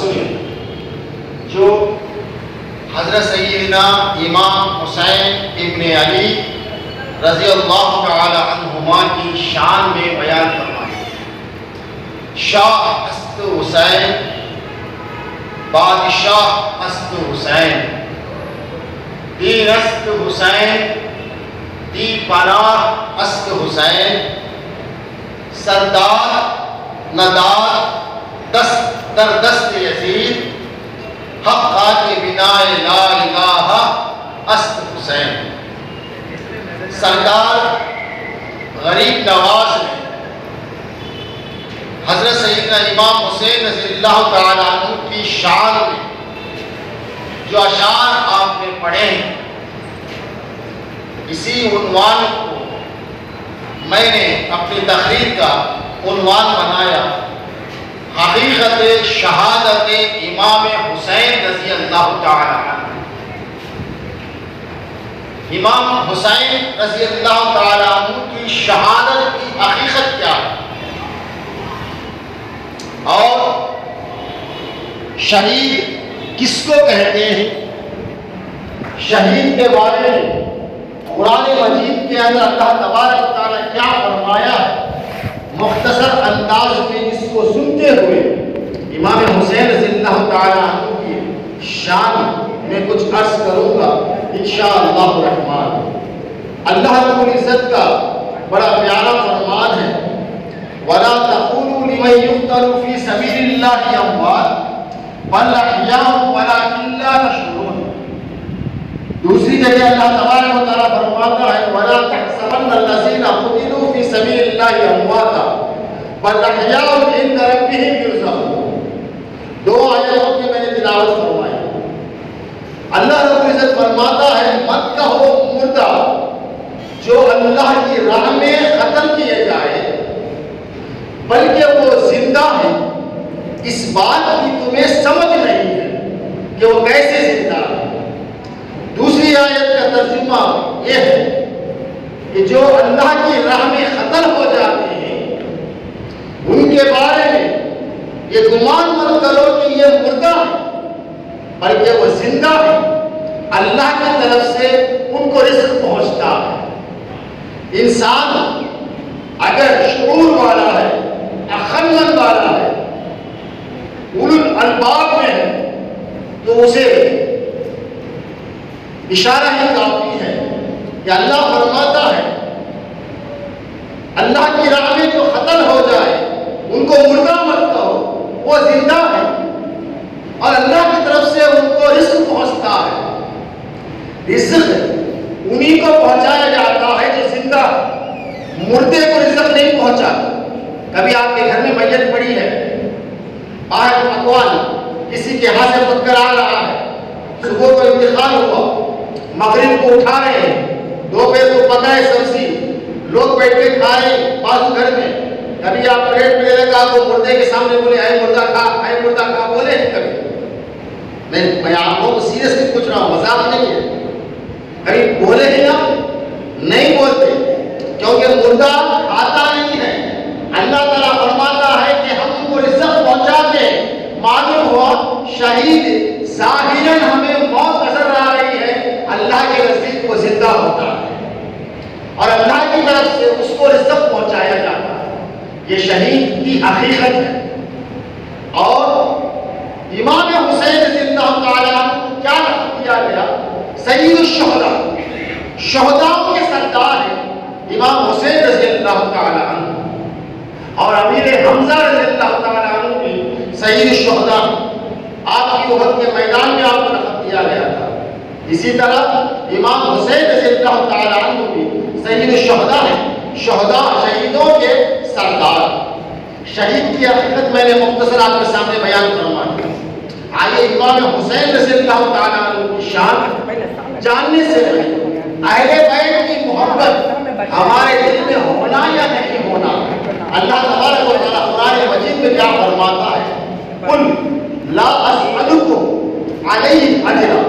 سنیں جو حضرت سیدنا امام حسین ابن علی رضی اللہ تعالی عنہما کی شان میں بیان فرمائے۔ شاہ است حسین، بادشاہ است حسین، دین است حسین، دی پناہ است حسین، سردار ندار دست در دست یزید، حقا کے بنا لا الہ است حسین۔ سردار غریب نواز نے حضرت سیدنا امام حسین رضی اللہ تعالیٰ عنہ کی شان میں جو اشعار آپ نے پڑھے ہیں، اسی عنوان کو میں نے اپنی تقریر کا عنوان بنایا، حقیقت شہادت امام حسین رضی اللہ تعالیٰ عنہ۔ امام حسین رضی اللہ تعالیٰ عنہ کی شہادت کی حقیقت کیا ہے، اور شہید کس کو کہتے ہیں؟ شہید کے بارے میں قرآن مجید کے اندر اللہ تبارک و تعالیٰ کیا فرمایا ہے، مختصر انداز میں اس کو سنتے ہوئے امام حسین رضی اللہ تعالیٰ عنہ کی شان میں کچھ عرض کروں گا انشاءاللہ الرحمن۔ اللہ رب العزت کا بڑا پیارا فرمان ہے، وَلَا تَقُولُوا لِمَن يُقْتَلُ فِي سَبِيلِ اللَّهِ أَمْوَاتٌ بَلْ أَحْيَاءٌ وَلَٰكِن لَّا تَشْعُرُونَ۔ دوسری جگہ اللہ تبارک و تعالیٰ فرماتا ہے، وَلَا تَحْسَبَنَّ الَّذِينَ قُتِلُوا فِي سَبِيلِ اللَّهِ أَمْوَاتًا بَلْ أَحْيَاءٌ عِندَ رَبِّهِمْ يُرْزَقُونَ۔ دو آیتوں کی میں نے تلاوت فرمائی۔ اللہ رب العزت فرماتا ہے، مت کہو مردہ جو اللہ کی راہ میں قتل کیے جائے، بلکہ وہ زندہ ہے۔ اس بات کی تمہیں سمجھ نہیں ہے کہ وہ کیسے زندہ ہے۔ دوسری آیت کا ترجمہ یہ ہے کہ جو اللہ کی راہ میں قتل ہو جاتے ہیں ان کے بارے میں یہ گمان مت کرو کہ یہ مردہ ہے، بلکہ وہ زندہ ہے۔ اللہ کی طرف سے ان کو رزق پہنچتا ہے۔ انسان اگر شعور والا ہے، عقل والا ہے، اولو الالباب میں ہے، تو اسے اشارہ ہی کافی ہے کہ اللہ فرماتا ہے اللہ کی راہ میں جو قتل ہو جائے ان کو مردہ مت کہو، وہ زندہ ہے، اور اللہ کی طرف سے ان کو رزق پہنچتا ہے۔ رزق انہی کو پہنچایا جاتا ہے جو زندہ ہے، مردے کو رزق نہیں پہنچاتا۔ کبھی آپ کے گھر میں میت پڑی ہے، باہر پکوان کسی کے ہاتھ سے پک کر آ رہا ہے، صبح کو انتقال ہوا، مغرب کو اٹھا رہے ہیں، دوپہر کو پکا ہے سبزی، لوگ بیٹھ کے کھا رہے ہیں بازو گھر میں، کبھی آپ پلیٹ میں لے لگا تو مردے کے سامنے بولے اے مردہ کھا، اے مردہ کھا، بولے کبھی؟ میں آپ کو سیریسلی پوچھ رہا ہوں، مذاق نہیں ہے، کبھی بولے ہیں آپ؟ نہیں بولتے، کیونکہ مردہ آتا نہیں ہے۔ اللہ تعالیٰ فرماتا ہے کہ ہم ان کو رزق پہنچا کے، معلوم ہوا شہید ظاہراً ہمیں موت نظر آ رہی ہے، اللہ کے نزدیک وہ زندہ ہوتا ہے اور اللہ کی طرف سے اس کو رزق پہنچایا جاتا ہے۔ یہ شہید کی حقیقت ہے۔ اور امام حسین رضی اللہ تعالیٰ عنہ کو کیا لقب دیا گیا؟ سید الشہداء، شہداؤں کے سردار ہیں امام حسین رضی اللہ تعالیٰ عنہ، اور امیر حمزہ رضی اللہ تعالیٰ عنہ بھی سید الشہداء، آپ کی احد کے میدان میں آپ کو لقب دیا گیا تھا۔ اسی طرح امام حسین رضی اللہ تعالیٰ عنہ بھی سید الشہداء ہیں، شہداء شہیدوں کے سردار۔ شہید کی حقیقت میں نے مختصر آپ کے سامنے بیان فرمائی۔ آئیے امام حسین رضی اللہ تعالیٰ عنہ کی شان جاننے سے پہلے اہل بیت کی محبت ہمارے دل میں ہونا یا نہیں ہونا، اللہ تبارک و تعالیٰ قرآن مجید میں کیا فرماتا ہے؟ قل لا اسألکم علیہ اجرا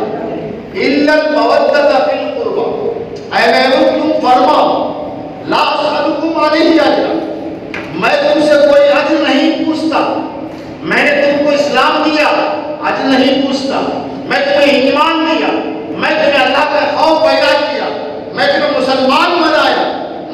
الا المودۃ فی القربى، اے محبوب تم فرماؤ لا اسألکم علیہ اجرا، میں تم سے کوئی اجر نہیں پوچھتا، میں نے تم کو اسلام دیا، حل نہیں پوچھتا، میں تمہیں ایمان دیا، میں تمہیں اللہ کا خوف پیدا کیا، میں تمہیں مسلمان بنایا،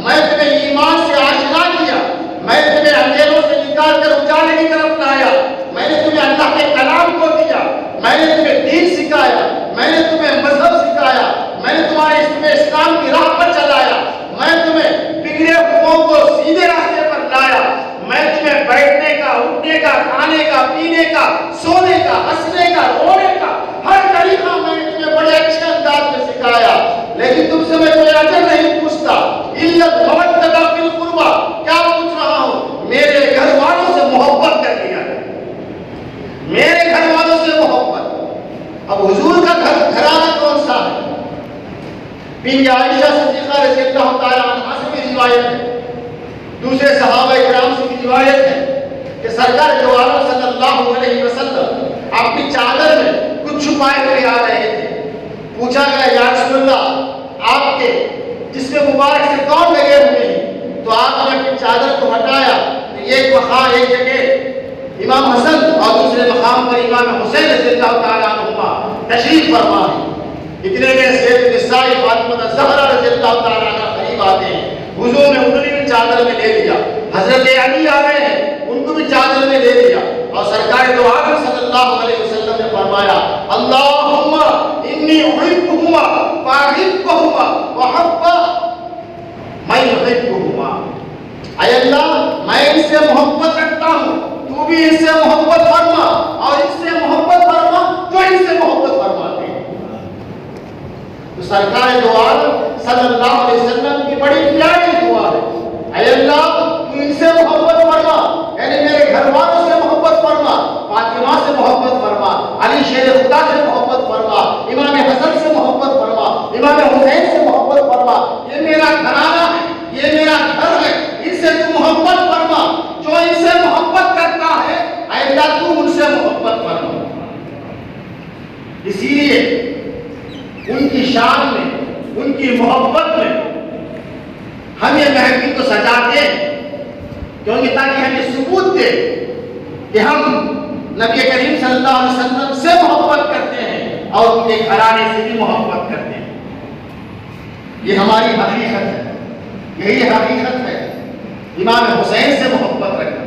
میں تمہیں ایمان سے آشنا کیا، میں تمہیں اندھیروں سے نکال کر اجالے کی طرف لایا، میں نے تمہیں اللہ کے کلام کو دیا، میں نے تمہیں دین سکھایا، میں نے تمہیں مذہب سکھایا، میں نے تمہیں اسلام کی راہ پر چلایا، میں تمہیں بگڑے حکموں کو سیدھے راستے پر لایا، میں تمہیں بیٹھنے کا، اٹھنے کا، کھانے کا، پینے کا، سونے کا، ہنسنے کا، رونے کا ہر طریقہ میں نے تمہیں بڑے اچھے انداز میں سکھایا، لیکن تم سے میں کوئی اجر نہیں پوچھتا، الا المودۃ فی القربى، کیا پوچھ رہا ہوں؟ میرے گھر والوں سے محبت کر لیا، میرے گھر والوں سے محبت۔ اب حضور کا گھرانہ کون سا ہے؟ بی عائشہ صدیقہ رضی اللہ تعالی عنہا سے بھی روایت ہے، دوسرے صحابہ کرام سے بھی روایت ہے کہ سرکار دو عالم صلی اللہ علیہ وسلم اپنی چادر میں کچھ چھپائے ہوئے آ رہے تھے۔ پوچھا گیا یا رسول اللہ آپ کے جسم مبارک سے کون لگے ہوئے ہیں؟ تو آپ نے اپنی چادر کو ہٹایا تو ایک مقام ایک جگہ امام حسن اور دوسرے مقام پر امام حسین رضی اللہ تعالیٰ عنہما تشریف فرما ہے۔ اتنے میں سید النساء فاطمہ الزہرا رضی اللہ تعالیٰ عنہ قریب آتے ہیں، حضور نے انہیں بھی چادر میں لے لیا، حضرت علی آ رہے ہیں ان کو بھی چادر میں لے لیا، اور سرکار دو عالم صلی اللہ علیہ وسلم نے فرمایا اللہم انی احبہما فاحبہما وحب من یحبہما، اے اللہ میں ان سے محبت رکھتا ہوں، تو بھی ان سے محبت فرما اور ان سے محبت فرما جو ان سے محبت فرماتے ہیں۔ تو سرکار دو عالم صلی اللہ علیہ وسلم کی بڑی پیاری دعا ہے، اے اللہ تو ان سے محبت فرما، یعنی میرے گھر والوں سے محبت فرما، فاطمہ سے محبت فرما، علی شیر خدا سے محبت فرما، امام حسن سے محبت فرما، امام حسین سے محبت فرما، یہ میرا گھرانہ ہے، یہ میرا گھر ہے، ان سے تو محبت فرما، جو ان سے محبت کرتا ہے اے اللہ تو ان سے محبت فرما۔ اسی لیے ان کی شان میں، ان کی محبت میں ہم یہ محفل کو سجاتے ہیں، کیونکہ تاکہ ہم یہ ثبوت دے کہ ہم نبی کریم صلی اللہ علیہ وسلم سے محبت کرتے ہیں اور ان کے گھرانے سے بھی محبت کرتے ہیں۔ یہ ہماری حقیقت ہے، یہی حقیقت ہے امام حسین سے محبت رکھنا۔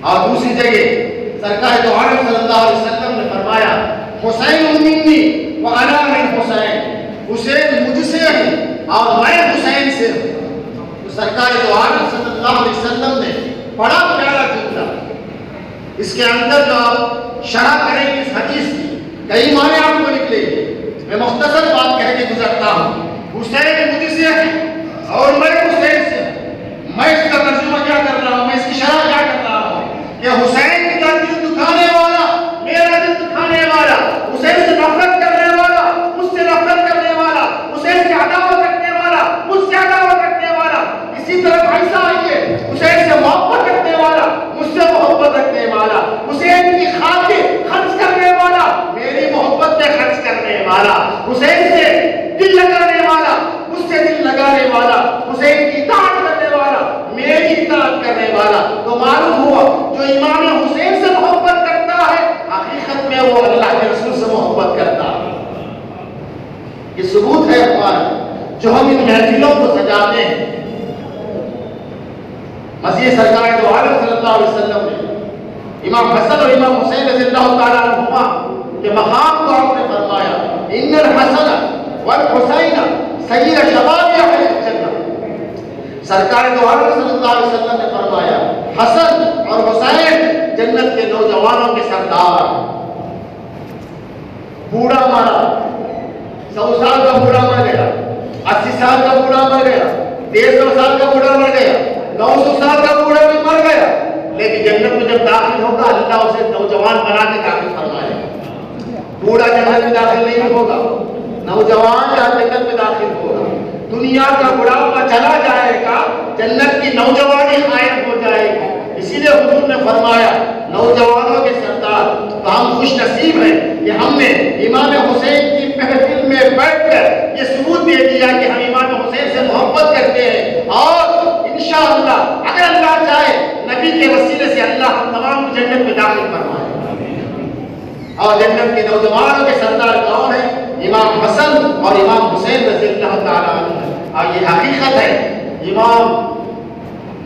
اور دوسری جگہ سرکار دو عالم صلی اللہ علیہ وسلم نے فرمایا حسین منی وانا من حسین، حسین مجھ سے ہے اور میں حسین سے ہوں۔ تو سرکار دو عالم صلی اللہ علیہ وسلم نے بڑا پیارا جملہ، اس کے اندر جو آپ شرح کریں گے اس حدیث کی کئی معنی آپ کو نکلے گی، میں مختصر بات کہہ کے گزرتا ہوں۔ حسین مجھ سے ہے اور میں حسین سے ہوں۔ میں اس کا ترجمہ کیا کر رہا ہوں، میں اس کی شرح کیا کر رہا ہوں کہ حسین کا دل دکھانے والا، میرا دل دکھانے والا، حسین سے نفرت کرنے والا، مجھ سے نفرت کرنے والا، حسین سے عداوت رکھنے والا، مجھ سے عداوت رکھنے والا، اسی طرح ایسا آئیے حسین سے محبت رکھنے والا، مجھ سے محبت رکھنے والا، حسین کی خاطر خرچ کرنے والا، میری محبت میں خرچ کرنے والا، حسین سے دل لگانے والا، مجھ سے دل لگانے والا، حسین کی اطاعت کرنے والا، میری اطاعت کرنے والا۔ تو معلوم ہوا جو امام حسین سے محبت کرتا ہے حقیقت میں وہ اللہ کے رسول سے محبت کرتا ہے۔ یہ ثبوت ہے ہمارا جو ہم ان محفلوں کو سجاتے ہیں۔ مسیح سرکار دو عالم صلی اللہ علیہ وسلم نے امام حسن اور امام حسین رضی اللہ تعالیٰ عنہما کے مقام کو آپ نے فرمایا ان الحسن والحسین سید شباب اہل الجنہ۔ سرکار دو عالم صلی اللہ علیہ وسلم نے فرمایا حسن اور حسین جنت کے نوجوانوں کے سردار۔ بوڑھا مارا 100 سال کا بوڑھا مر گیا، 80 سال کا بوڑھا مر گیا، 150 سال کا بوڑھا مر گیا، 900 سال کا بوڑھا بھی مر گیا، لیکن جنت میں جب داخل ہوگا اللہ اسے نوجوان بنا کے داخل فرمائے گا۔ بوڑھا جنت میں داخل نہیں ہوگا، نوجوان جنت میں داخل ہوگا۔ دنیا کا بڑھاپا چلا جائے گا، جنت کی نوجوانی قائم ہو جائے گی۔ اسی لیے حضور نے فرمایا نوجوانوں کے سردار، تو ہم خوش نصیب ہیں کہ ہم نے امام حسین کی محفل میں بیٹھ کر یہ ثبوت دے دیا کہ ہم امام حسین سے محبت کرتے ہیں، اور انشاءاللہ اگر اللہ چاہے نبی کے وسیلے سے اللہ ہم تمام کو جنت میں داخل فرمائے۔ اور جنت کے نوجوانوں کے سردار کون ہیں؟ امام حسن اور امام حسین رضی اللہ تعالیٰ عنہ۔ اور یہ حقیقت ہے، امام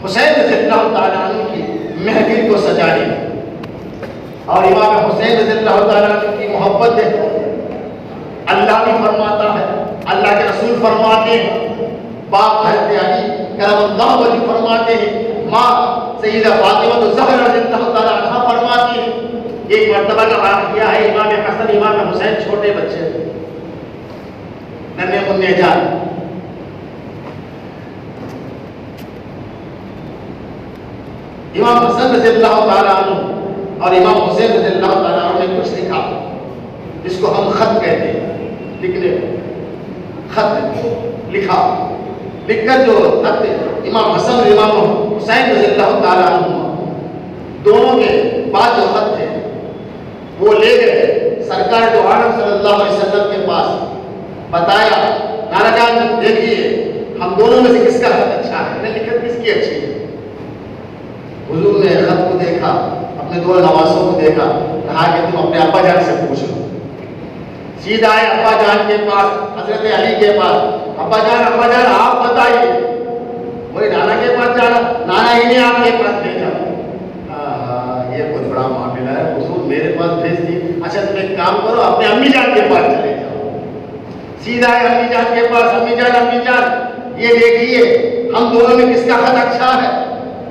حسین رضی اللہ تعالیٰ عنہ کی محفل کو سجانے اور امام حسین رضی اللہ تعالیٰ عنہ کی محبت ہے۔ اللہ بھی فرماتا ہے، اللہ کے رسول فرماتے ہیں، باپ حضرت علی کرم اللہ وجہ فرماتے ہیں، ماں سیدہ فاطمہ الزہرا رضی اللہ تعالیٰ عنہ فرماتی ہیں۔ ایک مرتبہ کا واقعہ ہے، امام حسن امام حسین چھوٹے بچے تھے، ننھے منھے جان، امام حسن رضی اللہ تعالیٰ عنہ اور امام حسین رضی اللہ تعالیٰ عنہ نے کچھ لکھا جس کو ہم خط کہتے ہیں، لکھنے خط لکھا، لکھ کر جو خط امام حسن اور امام حسین رضی اللہ تعالیٰ عنہ دونوں کے بعد جو خط تھے وہ لے گئے سرکار دو عالم صلی اللہ علیہ وسلم کے پاس، بتایا نانا جان دیکھیے ہم دونوں میں سے کس کا خط اچھا ہے، لکھت کس کی اچھی ہے۔ حضور نے خط کو دیکھا، اپنے دو نواسوں کو دیکھا، کہا کہ تم اپنے ابا جان سے پوچھ لو۔ سیدھا آئے ابا جان کے پاس، حضرت علی کے پاس، ابا جان آپ بتائیے۔ وہی نانا کے پاس جانا، نانا ہی نے آپ کے پاس بھیجا۔ یہ بہت بڑا معاملہ ہے، حضور میرے پاس بھیج دی، اچھا تم ایک کام کرو اپنے امی جان کے پاس چلے جاؤ۔ سیدھا آئے امی جان کے پاس، امی جان یہ دیکھیے ہم دونوں میں کس کا خط اچھا ہے۔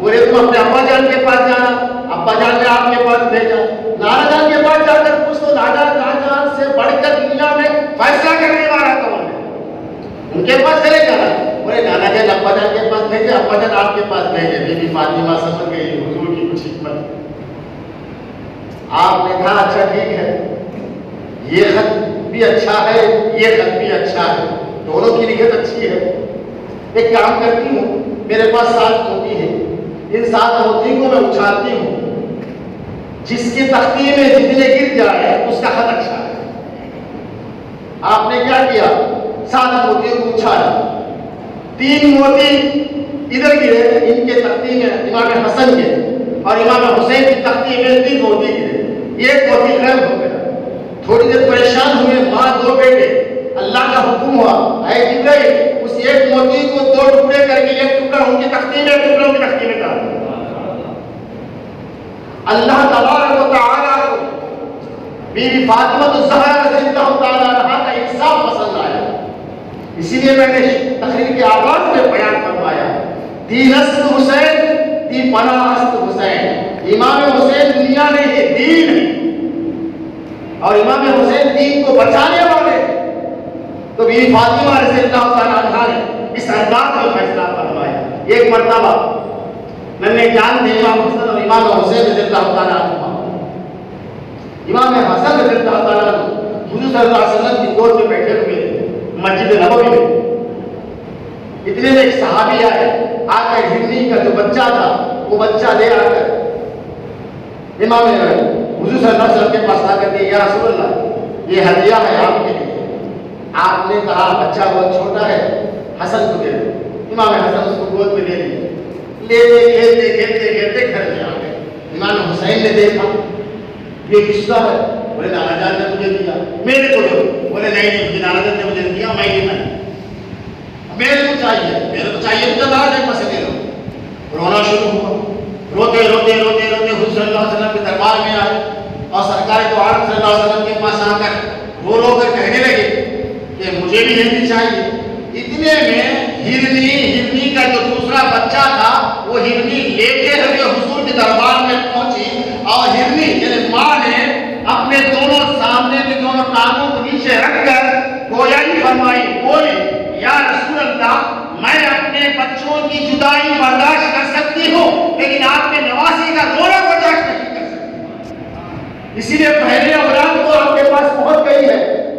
بولے تم اپنے ابا جان کے پاس جانا، ابا جان نے آپ کے پاس بھیجا۔ نانا جان کے پاس جا کر پوچھ تو نانا جان سے بڑھ کر دنیا میں فیصلہ کرنے والا کون ہے، ان کے پاس چلے جانا۔ بولے نانا جان ابا جان کے پاس بھیجے، ابا جان آپ کے پاس بھیجے۔ بی بی فاطمہ سمجھ گئی حضور کی کچھ حکمت۔ آپ نے کہا اچھا ٹھیک ہے، یہ خط بھی اچھا ہے، یہ خط بھی اچھا ہے، دونوں کی لکھت اچھی ہے۔ ایک کام کرتی ہوں، میرے پاس 7 موتی ہے، ان 7 موتی کو میں اچھالتی ہوں، جس کی تختی میں جتنے گر جائے اس کا خط اچھا ہے۔ آپ نے کیا کیا؟ 7 موتیوں کو اچھالا، 3 موتی ادھر گرے ان کے تختی میں، امام حسن کے اور امام حسین کی تختی میں 3 موتی گرے، ایک موتی غائب ہو گیا۔ تھوڑی دیر پریشان ہوئے ماں 2 بیٹے، اللہ کا حکم ہوا اے جبرائیل اس ایک موتی کو 2 ٹکڑے کر کے ایک ٹکڑا ان کی تختی میں، ایک ٹکڑا ان کی تختی میں ڈال۔ اللہ تبارک و تعالیٰ کو بی بی فاطمہ الزہرا رضی اللہ تعالیٰ عنہا کا انصاف پسند آیا، اسی لیے میں نے تقریر کے آغاز میں بیان فرمایا، دین است حسین دی پناہ است حسین۔ امام حسین دنیا میں یہ دین ہے اور امام حسین دین کو بچانے والے، تو بی بی فاطمہ رضی اللہ تعالیٰ عنہا نے اس انداز میں فیصلہ فرمایا۔ ایک مرتبہ ننھے جان تھے امام حسن اور امام حسین رضی اللہ تعالیٰ عنہ، امام حسن رضی اللہ تعالیٰ عنہ حضور صلی اللہ علیہ وسلم کی گود میں بیٹھے ہوئے تھے مسجد نبوی میں۔ اتنے میں ایک صحابی آئے، آ کر ہرنی کا جو بچہ تھا وہ بچہ لے آ کر امام حضور صلی اللہ علیہ وسلم کے پاس آ کر کہ یا رسول اللہ یہ ہدیہ ہے آپ کے لیے۔ آپ نے کہا بچہ بہت چھوٹا ہے، حسن کو دے دو۔ امام حسن اس کو گود میں لے لیے، لیتے کھیلتے کھیلتے کھیلتے گھر میں آ گئے۔ امام حسین نے دیکھا یہ کس کا ہے، بولے نانا جان نے مجھے دیا، میرے کو دو۔ بولے نہیں مجھے نانا جان نے مجھے دیا، میں نہیں میں میرے کو چاہیے، میرے کو چاہیے، مجھے نانا جان پاس لے لو۔ رونا شروع ہوا، روتے روتے روتے روتے حضور صلی اللہ علیہ وسلم کے دربار میں آئے اور سرکار دو عالم صلی اللہ علیہ وسلم کے پاس آ کر رو رو کر کہنے لگے کہ مجھے بھی ہرنی چاہیے۔ اتنے میں ہرنی کا جو دوسرا بچہ تھا وہ ہرنی لیتے ہوئے حضور کے دربار میں پہنچی اور ہرنی یعنی ماں نے اپنے دونوں سامنے کے دونوں ٹانگوں کو نیچے رکھ کر گویائی فرمائی، بولی یا رسول اللہ میں اپنے بچوں کی جدائی برداشت کر سکتی ہوں لیکن آپ کے نواسی کا رونا برداشت نہیں کر سکتی، اسی لیے پہلے اولاد کو آپ کے پاس پہنچ گئی ہے،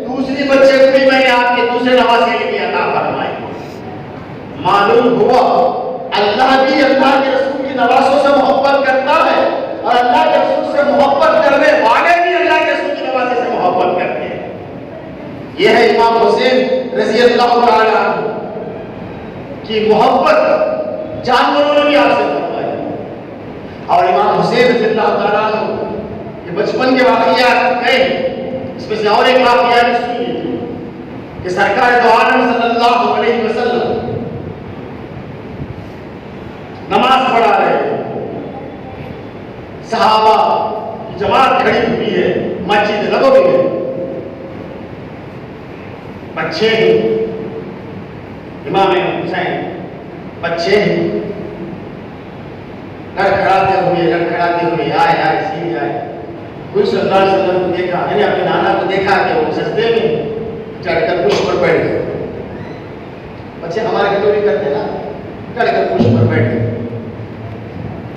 دوسری بچے کو بھی میں نے آپ کے دوسرے نواسی کے لیے عطا فرمائی۔ معلوم ہوا اللہ بھی اللہ کے رسول کی نواسوں سے محبت کرتا ہے اور اللہ کے رسول سے محبت کرنے والے بھی اللہ کے رسول کی نواسے سے محبت کرتے ہیں۔ یہ ہے امام حسین رضی اللہ تعالیٰ عنہ کی محبت، جانوروں نے بھی آپ سے فرمائی۔ اور امام حسین رضی اللہ تعالیٰ عنہ جو بچپن کے واقعات گئے اس میں سے اور ایک واقعہ بھی سن لیجیے کہ سرکار دو عالم صلی اللہ علیہ وسلم نماز پڑھا رہے ہیں، صحابہ کی جماعت کھڑی ہوئی ہے مسجد نبوی میں، بچے ہیں، امام حسین بچے ہیں، لڑکھڑاتے ہوئے آئے سیدھے آئے، کوئی صلی اللہ علیہ وسلم کو دیکھا، یعنی اپنے نانا کو دیکھا کہ وہ سجدے میں چڑھ کر پشت پر بیٹھ گئے. بچے ہمارے گھر بھی کرتے نا، چڑھ کر پشت پر بیٹھ گئے.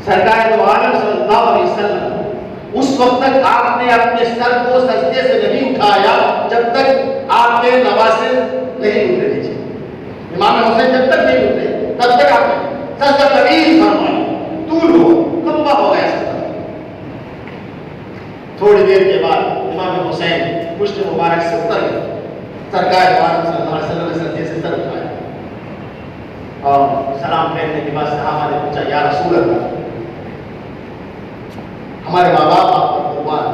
سرکار دو عالم صلی اللہ علیہ وسلم اس وقت تک آپ نے اپنے سر کو سجدے سے نہیں اٹھایا جب تک آپ کے نواسے نہیں اترے نیچے. امام حسین جب تک نہیں اترے تب تک آپ نے سجدہ طویل فرمایا، طول ہو، لمبا ہو گیا سجدہ. تھوڑی دیر کے بعد امام حسین پشت مبارک سے اتر گئے. سرکار دو عالم صلی اللہ علیہ وسلم نے سجدے سے سر اٹھایا اور سلام پھیرنے کے بعد صحابہ نے پوچھا یا رسول اللہ، ہمارے ماں باپ آپ کو قربان،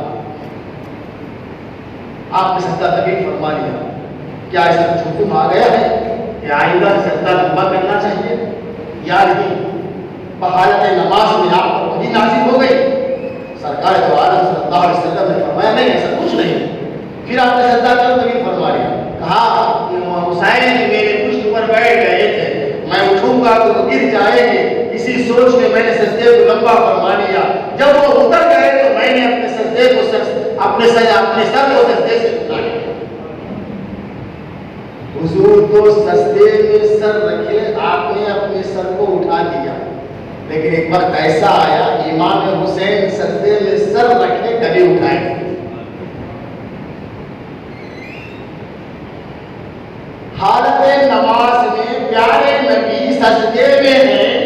آپ نے سجدہ طویل فرما لیا، کیا ایسا کچھ حکم آ گیا ہے کہ آئندہ سجدہ لمبا کرنا چاہیے یا نہیں؟ بحالت نماز میں آپ پر وحی نازل ہو گئی؟ سرکار دو عالم صلی اللہ علیہ وسلم نے فرمایا نہیں، ایسا کچھ نہیں. پھر آپ نے سجدہ طویل فرما لیا. کہا حسین میرے پشت پر بیٹھ گئے تھے، میں اٹھوں گا تو گر جائیں گے، اسی سوچ میں میں نے سجدے کو لمبا فرما لیا. جب وہ اتر گئے تو میں نے اپنے سجدے کو اپنے سر کو سجدے سے اٹھا لیا. حضور تو سجدے میں سر رکھے، آپ نے اپنے سر کو اٹھا دیا. لیکن ایک وقت ایسا آیا امام حسین سجدے میں سر رکھے کبھی اٹھائے. حالت نماز میں پیارے نبی سجدے میں ہیں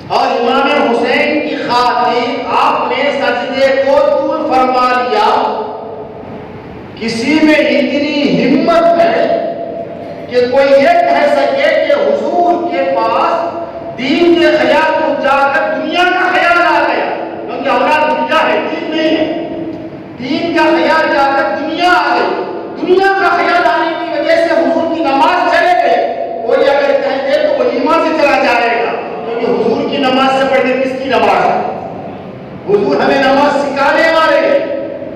اور امام حسین کی خاطر آپ نے سجدے کو طول فرما لیا. کسی میں اتنی ہمت ہے کہ کوئی یہ کہہ سکے کہ حضور کے پاس دین کے خیال کو جا کر دنیا کا خیال آ گیا، کیونکہ اولاد دنیا ہے، دین نہیں ہے. دین کا خیال جا کر دنیا آ گئی. دنیا کا خیال آنے کی وجہ سے حضور کی نماز چلے گئے. کوئی اگر کہہ دے تو وہ ایمان سے چلا جائے گا، کیونکہ حضور کی نماز سے بڑھ کر کس کی نماز ہے؟ حضور ہمیں نماز سکھانے والے ہیں،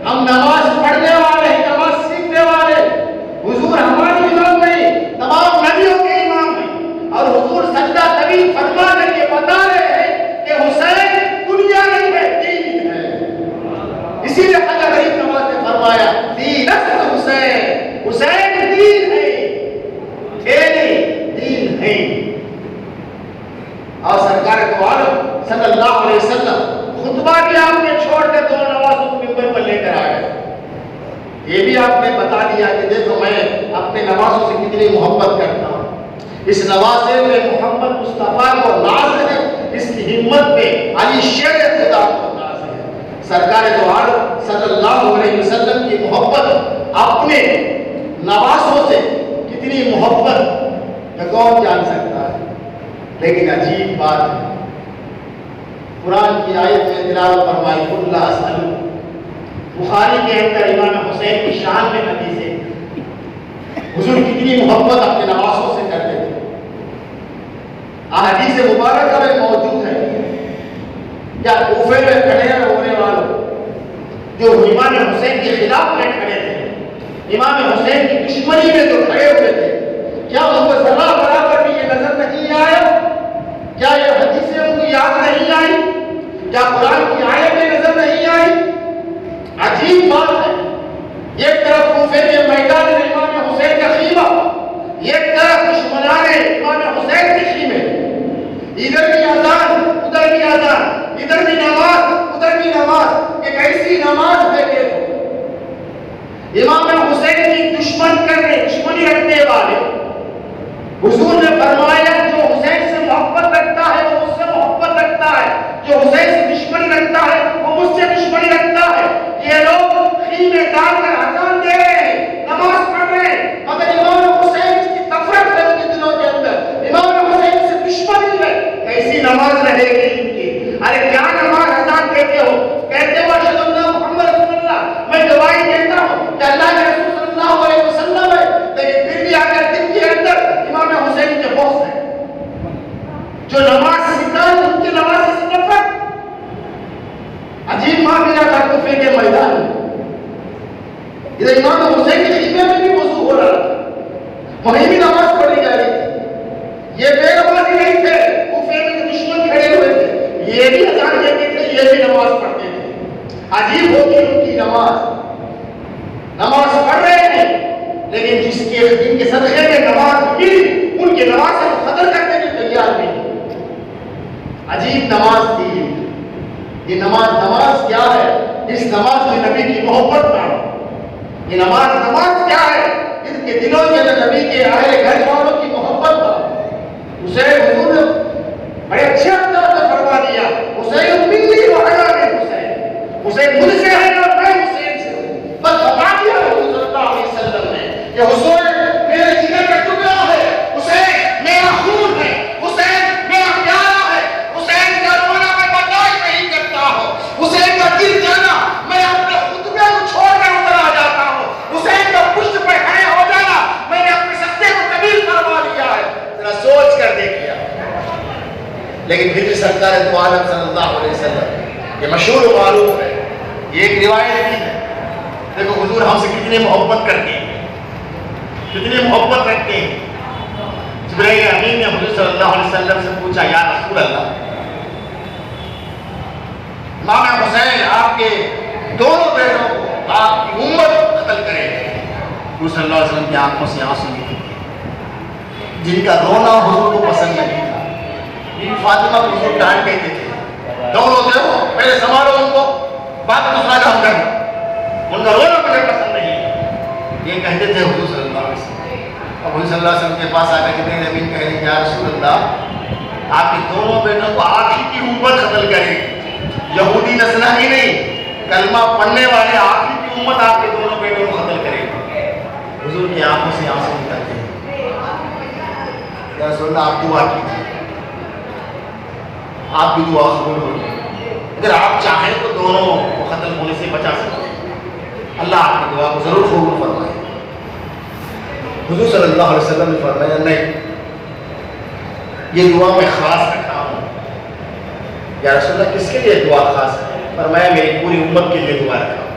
ہم نماز پڑھنے والے ہیں، نماز سیکھنے والے ہیں. حضور ہمارے امام نہیں، تمام نبیوں کے امام ہیں. اور حضور سجدہ طویل فرما کر کے بتا رہے ہیں کہ حسین دنیا نہیں ہے، دین ہے. اسی لیے حضرت غریب نواز نے فرمایا دین حسین، حسین دین ہے، دین ہے. اور سرکار دو عالم صلی اللہ علیہ وسلم خطبہ بھی آپ نے چھوڑ کے دو نوازوں کو ممبر پر لے کر آئے. یہ بھی آپ نے بتا دیا کہ دیکھو میں اپنے نوازوں سے کتنی محبت کرتا ہوں. اس نوازے میں محمد مصطفیٰ کو ناز ہے، اس کی ہمت میں علی شیر خدا کو ناز ہے. سرکار دو عالم صلی اللہ علیہ وسلم کی محبت اپنے نوازوں سے کتنی محبت یہ کون جان سکتا ہے. لیکن عجیب بات ہے، قرآن کی آیت میں تلاوت فرمائی اللہ اسلم. بخاری کے اندر امام حسین کی شان میں حدیث ہے، حضور کتنی محبت اپنے نوازوں سے کرتے تھے. احادیث مبارکہ میں موجود ہے. کیا کوفے میں کھڑے ہونے والوں جو امام حسین کے خلاف میں کھڑے تھے، امام حسین کی دشمنی میں جو کھڑے ہوئے تھے، کیا ان کو ذرا برابر بھی یہ نظر نہیں آیا؟ کیا یہ حدیثیں ان کو یاد نہیں آئی؟ کیا قرآن کی آیتیں نظر نہیں آئی؟ عجیب بات ہے. ایک طرف کوفے کے میدان میں امام حسین کا خیمہ، ایک طرف دشمنان امام حسین کے خیمے، ادھر بھی اذان ادھر بھی اذان، ادھر بھی نماز ادھر بھی نماز. ایک ایسی نماز ہے کہ امام حسین کی دشمنی رکھنے والے حضور نے فرمایا جو حسین سے محبت رکھتا ہے وہ مجھ سے محبت رکھتا ہے، جو حسین سے دشمنی رکھتا ہے وہ مجھ سے دشمنی رکھتا ہے. یہ لوگ خیمے ڈال کر اذان دے رہے ہیں، نماز پڑھ رہے ہیں، مگر امام حسین کی نفرت ہے ان کے دلوں کے اندر، امام حسین سے دشمنی ہے. کیسی نماز رہے گی ان کی؟ ارے کیا نماز اذان کہتے ہو؟ کہتے ہو ادھر امام حسین کی خدمت میں بھی وضو ہو رہا تھا، وہیں بھی نماز پڑھی جا رہی تھی۔ یہ بے نمازی نہیں تھے، کوفے میں دشمن کھڑے ہوئے تھے، یہ بھی اذان دیتے تھے، یہ بھی نماز پڑھتے تھے۔ عجیب ہوگی ان کی نماز پڑھ رہے ہیں، لیکن جن کے صدقے میں نماز ملی ان کی نماز سے قدر کرنے کے تیار نہیں۔ عجیب نماز تھی یہ۔ نماز کیا ہے؟ اس نماز میں نبی کی محبت نہ ہو۔ یہ نماز کیا ہے؟ ان کے دلوں کے نبی کے اہل گھر والوں کی محبت نہ ہو۔ حسین حضور نے بڑے اچھے انداز میں فرما دیا، حسین منی و انا من حسین، حسین مجھ سے ہے اور میں حسین سے ہوں۔ بس بتا دیا حضور صلی اللہ علیہ وسلم نے کہ حسین میرے جگر کا ٹکڑا ہے، حسین میرا خون ہے، حسین میرا پیارا ہے، حسین کا رونا میں برداشت نہیں کرتا ہوں، حسین کا دل جانا میں اپنے خطبے کو چھوڑ کر ادھر آ جاتا ہوں، حسین کا پشت پہ کھڑے ہو جانا میں نے اپنے سجدے کو قبول فرما لیا ہے۔ ذرا سوچ کر دیکھیے۔ لیکن پھر بھی سرکار دو عالم صلی اللہ علیہ وسلم یہ مشہور و معروف ہے، یہ ایک روایت بھی ہے۔ دیکھو حضور ہم سے کتنی محبت کرتے ہیں، کتنی محبت رکھتے ہیں۔ جبرائیل امین نے حضور صلی اللہ علیہ وسلم سے پوچھا، یا رسول اللہ، امام حسین آپ کے دونوں بیٹوں کو آپ کی امت قتل کرے گی۔ حضور صلی اللہ علیہ وسلم کی آنکھوں سے آنسو نکلے، جن کا رونا حضور کو پسند نہیں تھا۔ بیوی فاطمہ کو حضور ڈانٹ کہتے تھے، دونوں دیکھو پہلے سنبھالو ان کو، بعد دوسرا کام کرو، ان کا رونا مجھے پسند نہیں ہے، یہ کہتے تھے حضور صلی اللہ علیہ وسلم۔ اور حضور صلی اللہ علیہ وسلم کے پاس آ کر جبرائیل امین کہہ رہے ہیں، یا رسول اللہ آپ کے دونوں بیٹوں کو آپ ہی کی امت قتل کرے گی، یہودی نسلانی نہیں، کلمہ پڑھنے والے آپ ہی کی امت آپ کے دونوں بیٹوں کو قتل کرے گی۔ حضور کی آنکھوں سے آنسو نکلتے ہیں، یا رسول اللہ آپ دعا کیجیے، آپ بھی دعا قبول ہوگی، اگر آپ چاہیں تو دونوں کو قتل ہونے سے بچا سکتے ہیں، اللہ آپ کی دعا کو ضرور قبول فرمائے۔ حضور صلی اللہ علیہ وسلم نے فرمایا، نہیں یہ دعا میں خاص رکھا ہوں۔ یا رسول اللہ کس کے لیے دعا خاص ہے؟ فرمایا میری پوری امت کے لیے دعا رکھا ہوں،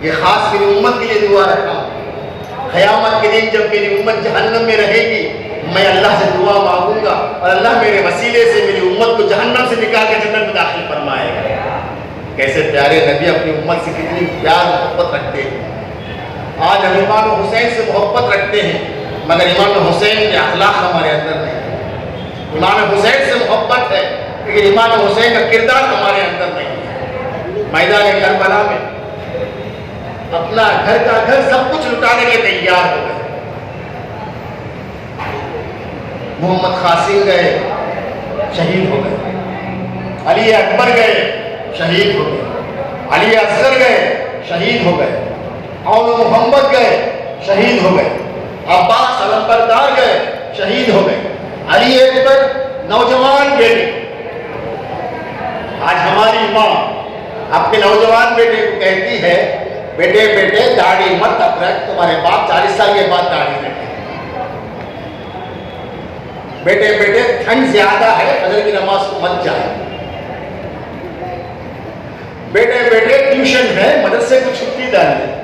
یہ خاص میری امت کے لیے دعا رکھا ہوں۔ قیامت کے دن جب میری امت جہنم میں رہے گی، میں اللہ سے دعا مانگوں گا اور اللہ میرے وسیلے سے میری امت کو جہنم سے نکال کے جنت میں داخل فرمائے گا۔ کیسے پیارے نبی اپنی امت سے کتنی پیار محبت رکھتے ہیں۔ آج ہم امام حسین سے محبت رکھتے ہیں، مگر امام حسین کے اخلاق ہمارے اندر نہیں ہے۔ امام حسین سے محبت ہے، لیکن امام حسین کا کردار ہمارے اندر نہیں ہے۔ میدان کربلا میں اپنا گھر کا گھر سب کچھ لٹانے کے تیار ہو گئے۔ محمد قاسم گئے، شہید ہو گئے، علی اکبر گئے، شہید ہو گئے، علی اصغر گئے، شہید ہو گئے، اول محمد گئے، شہید ہو گئے، عباس علمبردار گئے، شہید ہو گئے، علی اکبر نوجوان بیٹے۔ آج ہماری ماں اپنے نوجوان بیٹے کو کہتی ہے، بیٹے بیٹے داڑھی مت اب رکھ، تمہارے باپ 40 سال کے بعد داڑھی رکھے۔ بیٹے بیٹے ٹھنڈ زیادہ ہے، فجر کی نماز کو مت جائے۔ بیٹے بیٹے ٹیوشن ہے، مدرسے کو چھٹی ڈال دیں۔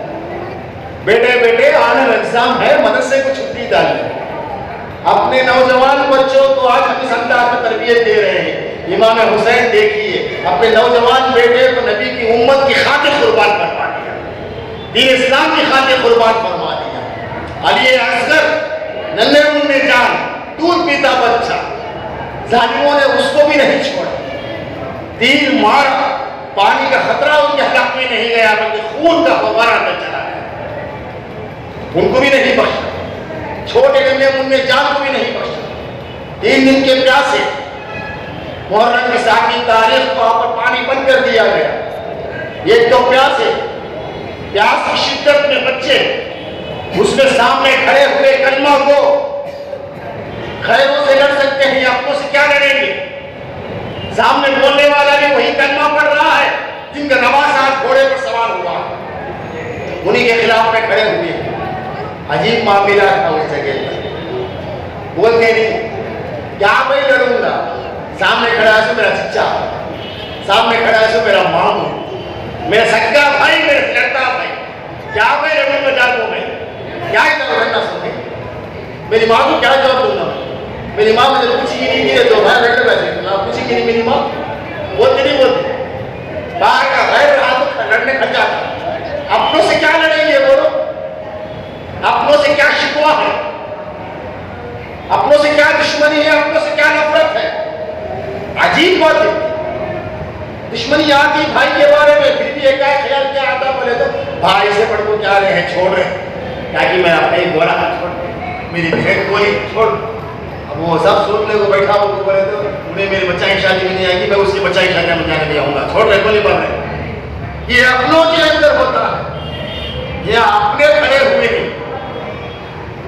بیٹے بیٹے آنر ایگزام ہے، مدرسے کو چھٹی ڈال دیں۔ اپنے نوجوان بچوں کو آج ہم اس انداز میں تربیت دے رہے ہیں۔ امام حسین دیکھیے اپنے نوجوان بیٹے کو نبی کی امت کی خاطر قربان فرما دیا، دین اسلام کی خاطر قربان فرما دیا۔ علی اصغر ننھے منھے جان، دودھ پیتا بچہ، ظالموں نے اس کو بھی نہیں چھوڑا، تیر مارا، پانی کا خطرہ ان کے حلق میں نہیں گیا بلکہ خون کا فوارہ اندر چلا گیا، ان کو بھی نہیں بخشا، چھوٹے ننھے منھے جان کو بھی نہیں بخشا۔ 3 دن کے پیاسے، محرم کی ساکی تاریخ کو وہاں پر پانی بند کر دیا گیا۔ ایک تو پیاسے، پیاس کی شدت میں بچے اس میں سامنے کھڑے ہوئے کلمہ کو خیروں سے لڑ سکتے ہیں یا اپنوں سے کیا لڑیں گے؟ سامنے بولنے والا بھی وہی کلمہ پڑھ رہا ہے جن کا نواز آج گھوڑے پر سوار ہوا، انہی کے خلاف میں کھڑے ہوئے۔ عجیب معاملہ تھا اس جگہ پر، بولتے نہیں، کیا میں لڑوں گا؟ سامنے کھڑا ہے سو میرا چچا، سامنے کھڑا ہے سو میرا ماموں، میرا سگا بھائی میرے سے کیا میں رہوں گا جانوں میں کیا رہنا سکتے میری ماں کو کیا جواب دوں گا میری ماں مجھے پوچھی نہیں میرے دو بھائی بیٹھے بیٹھے پوچھی نہیں میری ماں بولتے نہیں بولتے باہر کا غیر رہا لڑنے کھل جاتا اپنوں سے کیا لڑیں گے بولو اپنوں سے کیا شکوا ہے اپنوں سے کیا دشمنی ہے اپنوں سے کیا نفرت ہے عجیب بات ہے دشمنی آتی بھائی کے بارے میں پھر بھی ایک خیال کیا آتا بولے تو بھائی سے پڑھ کو کیا رہے ہیں چھوڑ رہے تاکہ میں اپنے گولا چھوڑ میری بہن گولی چھوڑ اب وہ سب سوچنے کو بیٹھا وہ بولے تو انہیں میرے بچہ کی شادی میں نہیں آئے گی میں اس کی بچہ کی شادی میں جانے نہیں آؤں گا چھوڑ رہے گولی بڑھ رہے یہ اپنوں کے اندر ہوتا ہے یہ اپنے کھڑے ہوئے ہیں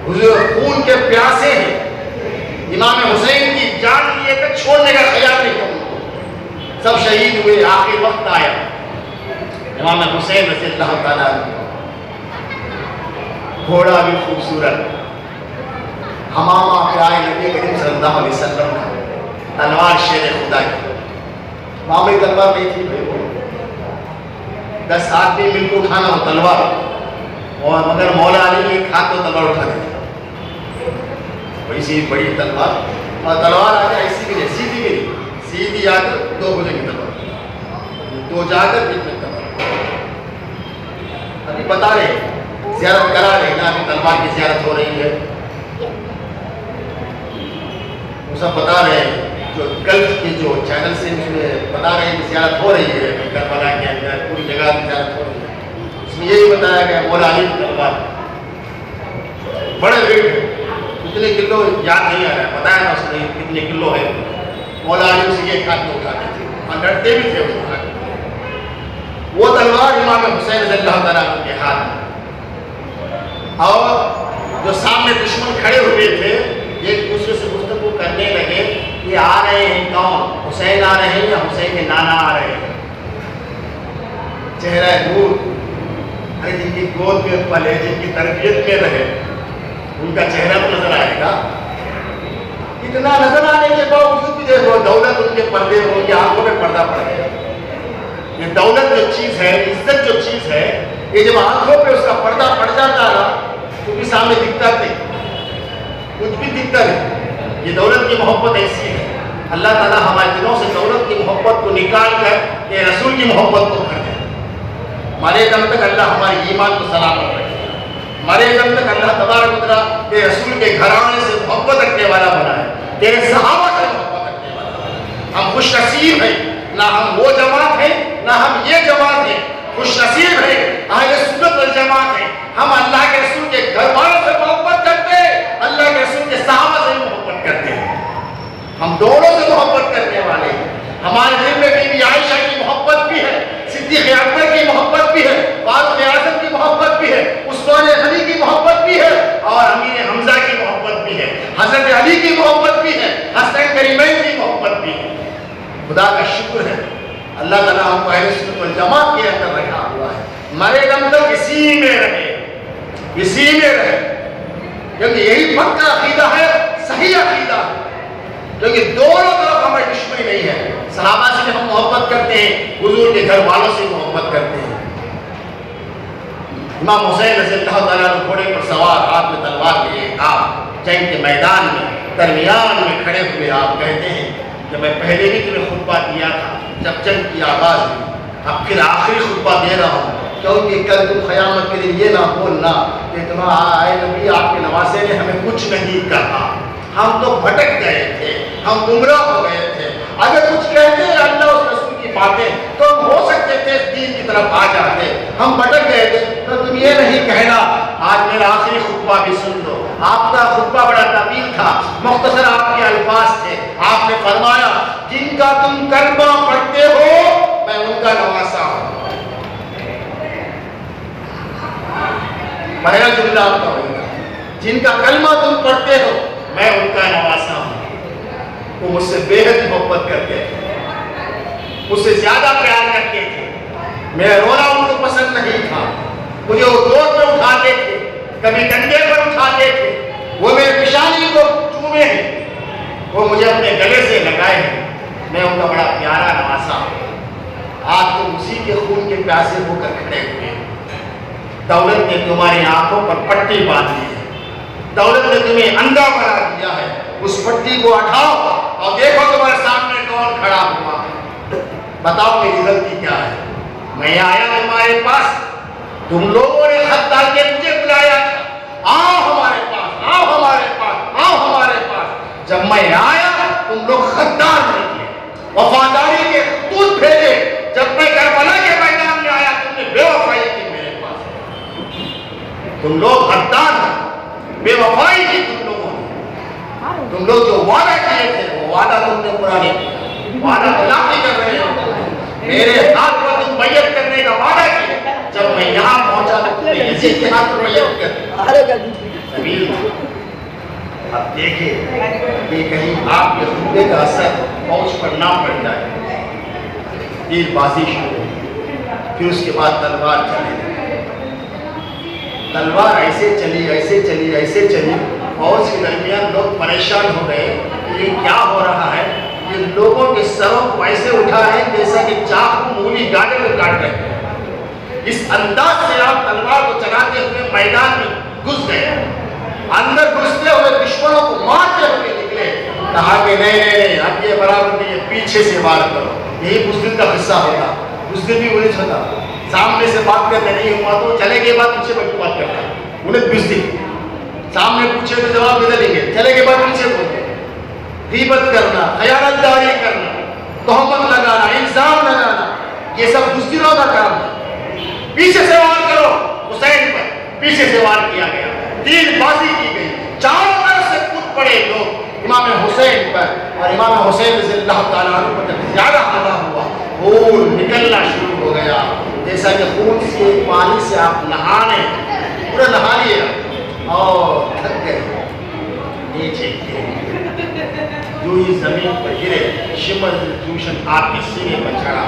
حضور خون کے پیاسے ہیں امام حسین کی جان لیے تک چھوڑنے کا خیال نہیں کروں سب شہید ہوئے آخر وقت آیا امام حسین رضی اللہ تعالیٰ گھوڑا بھی خوبصورت ہمامہ پیائے نبی کریم صلی اللہ علیہ وسلم کا تلوار شیر خدا کی معاملی تلوار نہیں تھی بھائی وہ 10 آدمی مل کو کھانا ہو تلوار اور مگر مولا علی ایک ہاتھ تو تلوار اٹھا دیتے بڑی سی بڑی تلوار اور تلوار آ جائے اسی کے لیے سیدھی کے لیے سیدھی آ کر 2 بجے کی تلوار 2 جا کر بیچ میں تلوار ابھی بتا رہے زیارت کرا رہے نا ابھی تلوار کی زیارت ہو رہی ہے وہ سب بتا رہے ہیں جو گلف کے جو چینل سے اس میں بتا رہے ہیں کہ زیارت ہو رہی ہے کربلا کے اندر پوری جگہ کی زیارت ہو رہی ہے اس میں یہی بتایا گیا مولا علی کی تلوار بڑے ویٹ کتنے کلو یاد نہیں آ رہا ہے بتایا نا اس نے کتنے کلو ہے مولا علی اسے ایک ہاتھ میں اٹھاتے تھے اور ڈرتے بھی تھے اس اٹھا کے وہ تلوار امام حسین رضی اللہ تعالیٰ کے ہاتھ میں اور جو سامنے دشمن کھڑے ہوئے تھے ایک دوسرے سے گفتگو کرنے لگے یہ آ رہے ہیں کون حسین آ رہے ہیں یا حسین کے نانا آ رہے ہیں چہرہ نور ارے جن کی گود میں پلے جن کی تربیت میں رہے ان کا چہرہ تو نظر آئے گا اتنا نظر آنے کے باوجود بھی دیکھو دولت ان کے پردے ہو کے آنکھوں میں پردہ پڑ گیا یہ دولت جو چیز ہے عزت جو چیز ہے یہ جب آنکھوں پہ اس کا پردہ پڑ جاتا ہے تو بھی سامنے دکھتا نہیں کچھ بھی دکھتا نہیں یہ دولت کی محبت ایسی ہے اللہ تعالیٰ ہمارے دلوں سے دولت کی محبت کو نکال کر یہ رسول کی محبت کو کر دے ہمارے دم تک اللہ ہمارے ایمان کو سلامت رکھے ہمارے دم تک اللہ تبارک و تعالیٰ یہ رسول کے گھرانے سے محبت رکھنے والا بنا ہے تیرے صحابہ سے محبت رکھنے والا بنا ہے ہم خوش نصیب ہیں نہ ہم وہ جماعت ہیں نہ ہم یہ جماعت ہیں خوش نصیب ہیں اہل سنت والجماعت ہیں ہم اللہ کے رسول کے گھر والوں سے محبت کرتے ہیں اللہ کے رسول کے صحابہ سے محبت کرتے ہیں ہم دونوں سے محبت کرنے والے ہیں ہمارے دل میں بی بی عائشہ کی محبت بھی ہے صدیق اکبر کی محبت بھی ہے فاروق اعظم کی محبت بھی ہے عثمان غنی کی محبت بھی ہے اور امیر حمزہ کی محبت بھی ہے حضرت علی کی محبت بھی ہے حسن کریمین کی محبت بھی ہے خدا کا شکر ہے اللہ تعالیٰ ہم کو اہل سنت والجماعت کے اندر رکھا ہوا ہے مرے دم تک اسی میں رہے کیونکہ یہی پکا عقیدہ ہے صحیح عقیدہ ہے کیونکہ دونوں طرف ہمیں دشمنی نہیں ہے صحابہ سے بھی ہم محبت کرتے ہیں حضور کے گھر والوں سے محبت کرتے ہیں امام حسین رضی اللہ تعالیٰ نے گھوڑے پر سوار ہاتھ میں تلوار لیے آپ جنگ کے میدان میں درمیان میں کھڑے ہوئے آپ کہتے ہیں کہ میں پہلے بھی تمہیں خطبہ دیا تھا جب جنگ کی آغاز ہوئی اب پھر آخری خطبہ دے رہا ہوں کیونکہ کل تم قیامت کے لیے یہ نہ بولنا کہ تمہارا اے نبی آپ کے نواسے نے ہمیں کچھ نہیں کہا ہم تو بھٹک گئے تھے ہم گمراہ ہو گئے تھے اگر کچھ کہتے ہیں اللہ اس رسول کی باتیں تو ہم ہو سکتے تھے دین کی طرف آ جاتے ہم بھٹک گئے تھے تو تم یہ نہیں کہنا آج میرا آخری خطبہ بھی سن لو آپ کا خطبہ بڑا طویل تھا مختصر آپ کے الفاظ تھے آپ نے فرمایا جن کا تم کلمہ پڑھتے ہو میں ان کا نواسا ہوں پہلا جملہ آپ کا ہوگا جن کا کلمہ تم پڑھتے ہو میں ان کا نواسا ہوں وہ مجھ سے بے حد محبت کرتے تھے مجھ سے زیادہ پیار کرتے تھے میرا رونا ان کو پسند نہیں تھا مجھے وہ گود میں اٹھاتے تھے کبھی کندھے پر اٹھاتے تھے وہ میرے پیشانی کو چومے ہیں وہ مجھے اپنے گلے سے لگائے ہیں میں ان کا بڑا پیارا نواسا ہوں آج تم اسی کے خون کے پیاسے ہو کر کھڑے ہوئے ہیں دولت نے تمہاری آنکھوں پر پٹی باندھ دی ہے، دولت نے تمہیں اندھا بنا دیا ہے، اس پٹی کو ہٹاؤ اور دیکھو تمہارے سامنے کون کھڑا ہوا ہے، بتاؤ میری غلطی کیا ہے؟ میں آیا تمہارے پاس، تم لوگوں نے خط ڈال کے مجھے بلایا تھا، آؤ ہمارے پاس، آؤ ہمارے پاس، آؤ ہمارے پاس۔ جب میں آیا تم لوگ غدار نکلے، وفاداری کے خطوط بھیجے۔ جب میں کربلا کے میدان میں آیا تم نے بے وفائی کی میرے پاس، تم لوگ غدار ہیں، بے وفائی کی تم لوگوں نے، تم لوگ جو وعدہ کیے تھے وہ وعدہ تم نے پورا نہیں کیا، وعدہ خلافی کر رہے ہو، میرے ہاتھ پر تم بیعت کرنے کا وعدہ کیا، جب میں یہاں پہنچا تو تم نے یزید کے ہاتھ پر بیعت کر دی۔ اب دیکھیں کہ کہیں آپ کے خطبے کا اثر فوج پر نہ پڑ جائے۔ تیر بازی شروع ہوئی، پھر اس کے بعد تلوار چلی، تلوار ایسے چلی ایسے چلی ایسے چلی، فوج کے درمیان لوگ پریشان ہو گئے، یہ کیا ہو رہا ہے؟ یہ لوگوں کے سروں کو ایسے اٹھا ہے جیسا کہ چاقو مولی گانے کو کاٹ رہے ہیں۔ اس انداز سے آپ تلوار کو چلاتے ہوئے میدان میں گھس گئے، اندر گھستے ہوئے دشمنوں کو مارتے ہوئے نکلے۔ کہا کہ نہیں، اب یہ برابر نہیں ہے، پیچھے سے وار کرو۔ یہی بزدل کا قصہ ہوتا، بزدل بھی انہیں ہوتا، سامنے سے بات کرتے نہیں ہوا تو چلے کے بعد پیچھے بیٹھ بات کرتا، انہیں بزدل سامنے پوچھے تو جواب دے دیں گے، چلے کے بعد پیچھے بولتے۔ غیبت کرنا، خیانت داری کرنا، تہمت لگانا، الزام لگانا، یہ سب بزدلوں کا کام ہے۔ پیچھے سے وار کرو، حسین پر پیچھے سے وار کیا گیا، تیر بازی کی گئی، چاروں طرف سے کود پڑے لوگ امام حسین پر، اور امام حسین رضی اللہ تعالیٰ عنہ پر جب زیادہ حملہ ہوا، خون نکلنا شروع ہو گیا، جیسا کہ خون سے پانی سے آپ نہانے پورا نہا لیا اور تھک گئے، نیچے گرے، جو ہی زمین پر گرے، شمر جوشن آپ کے سینے پر چڑھا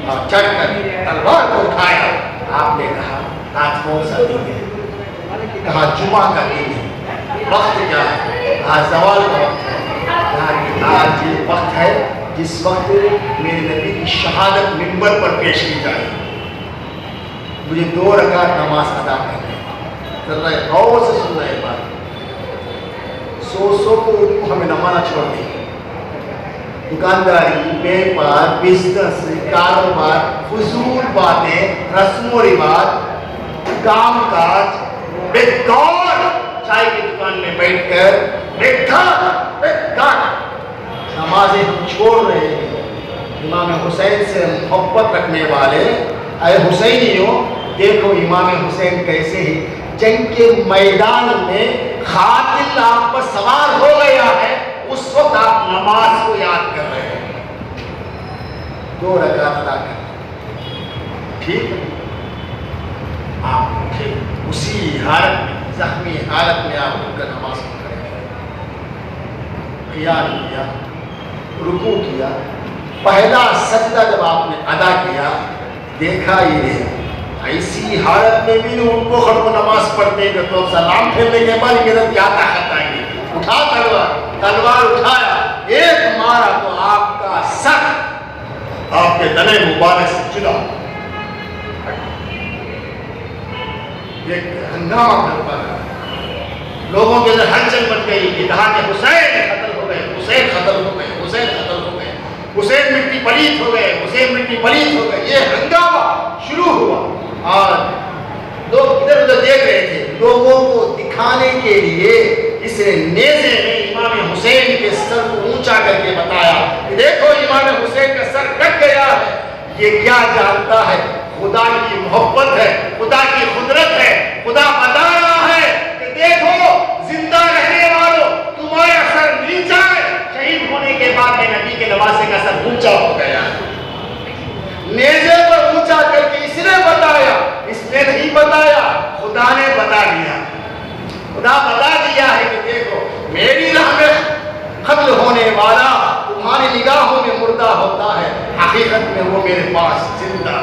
اور چڑھ کر تلوار کو اٹھایا۔ آپ نے کہا آج کون سا دن ہے؟ کہا جمعہ کا دن ہے۔ وقت کیا ہے؟ آج زوال کا وقت ہے۔ آج یہ وقت ہے جس وقت میرے نبی کی شہادت منبر پر پیش کی جائے، مجھے 2 رکعت نماز ادا کرنے، ذرا غور سے سن رہے بات، سو کو ہمیں نمانا چھوڑ دیں۔ دکانداری، بیپار، بزنس، کاروبار، فضول باتیں، رسم و رواج، کام کاج، بیکار چائے کی دکان میں بیٹھ کر بیکار نمازیں ہم چھوڑ رہے ہیں۔ امام حسین سے محبت رکھنے والے، اے حسینیوں دیکھو امام حسین کیسے ہی جنگ کے میدان میں قاتل آپ پر سوار ہو گیا ہے، اس وقت آپ نماز کو یاد کر رہے ہیں، 2 رکعت ادا کر، ٹھیک ہے؟ آپ اٹھے اسی حالت میں، زخمی حالت میں آپ اٹھ کر نماز پڑھ رہے ہیں، قیام کیا، رکوع کیا، پہلا سجدہ جب آپ نے ادا کیا، دیکھا یہ ایسی حالت میں بھی ان کو خطب نماز پڑھتے ہیں تو سلام پھیرنے کے بعد میرا کیا طاقت آئے گی؟ اٹھا تلوار اٹھایا، ایک مارا تو آپ کا سر آپ کے تنے مبارک سے جدا، ایک ہنگامہ کر پڑا، لوگوں کے اندر ہلچل مچ گئی، یہ کہا کہ حسین قتل ہو گئے، حسین قتل ہو گئے، حسین قتل ہو گئے، حسین مٹی پلیت ہو گئے، حسین مٹی پلیت ہو گئے، یہ ہنگامہ شروع ہوا، اور لوگ ادھر ادھر دیکھ رہے تھے۔ لوگوں کو دکھانے کے لیے اس نے نیزے میں امام حسین کے سر کو اونچا کر کے بتایا کہ دیکھو امام حسین کا سر کٹ گیا ہے۔ یہ کیا جانتا ہے؟ خدا کی محبت ہے، خدا کی قدرت ہے، خدا بتا رہا ہے کہ دیکھو زندہ رہنے والوں تمہارا سر نیچا ہے، شہید ہونے کے بعد میں نبی کے نواسے کا سر اونچا ہو گیا۔ نیزے پر اونچا کر کے اس نے بتایا، اس نے نہیں بتایا، خدا نے بتا دیا، خدا بتا دیا ہے کہ دیکھو میری راہ میں قتل ہونے والا تمہاری نگاہوں میں مردہ ہوتا ہے، حقیقت میں وہ میرے پاس زندہ۔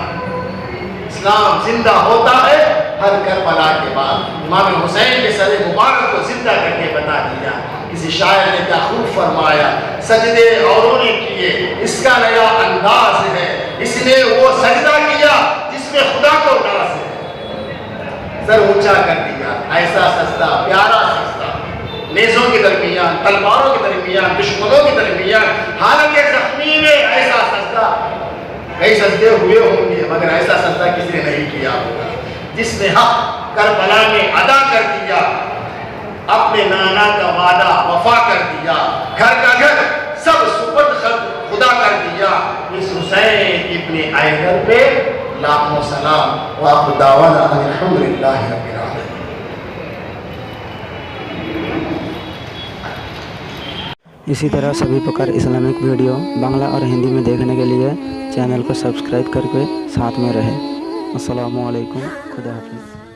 اسلام زندہ ہوتا ہے ہر کربلا کے بعد۔ امام حسین کے سر مبارک کو زندہ کر کے بتا دیا۔ کسی شاعر نے کیا خوب فرمایا، سجدے اوروں نے کیے اس کا نیا انداز ہے، اس نے وہ سجدہ کیا جس میں خدا کو ناز ہے۔ سر اونچا کر دیا. ایسا سجدہ, پیارا سجدہ, نیزوں کے درمیان, تلواروں کے درمیان, دشمنوں کے درمیان, حالت زخمی میں ایسا سجدہ. کئی سجدے ہوئے ہوں گے مگر ایسا سجدہ کسی نے نہیں کیا ہوگا جس نے حق کربلا میں ادا کر دیا, اپنے نانا کا وعدہ وفا کر دیا, گھر کا گھر سب سپرد خدا کر دیا. اس حسین ابن ایدر پہ لاکھوں سلام. وآخر دعوانا الحمدللہ رب العالمین. اسی طرح سبھی پرکار اسلامک ویڈیو بنگلہ اور ہندی میں دیکھنے کے لیے چینل کو سبسکرائب کر کے ساتھ میں رہیں. السلام علیکم. خدا حافظ.